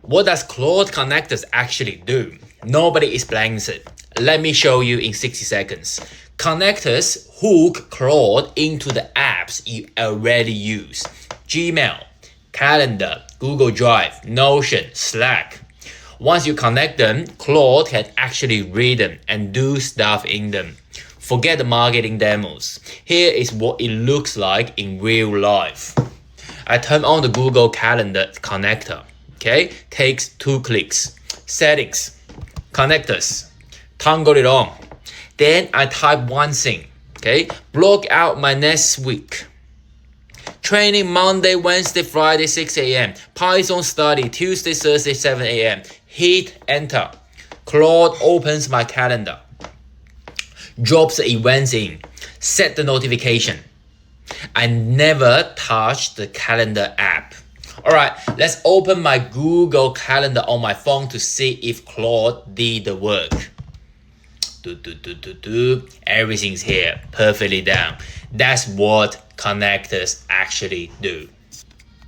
What does Claude connectors actually do? Nobody explains it. Let me show you in 60 seconds. Connectors hook Claude into the apps you already use. Gmail, Calendar, Google Drive, Notion, Slack. Once you connect them, Claude can actually read them and do stuff in them. Forget the marketing demos. Here is what it looks like in real life. I turn on the Google Calendar connector. Okay, takes 2 clicks. Settings, connectors, toggle it on. Then I type one thing. Okay, block out my next week. Training Monday, Wednesday, Friday, 6 a.m. Python study Tuesday, Thursday, 7 a.m. Hit enter. Claude opens my calendar. Drops the events in. Set the notification. I never touch the calendar app. Alright, let's open my Google Calendar on my phone to see if Claude did the work. Everything's here, perfectly done. That's what connectors actually do.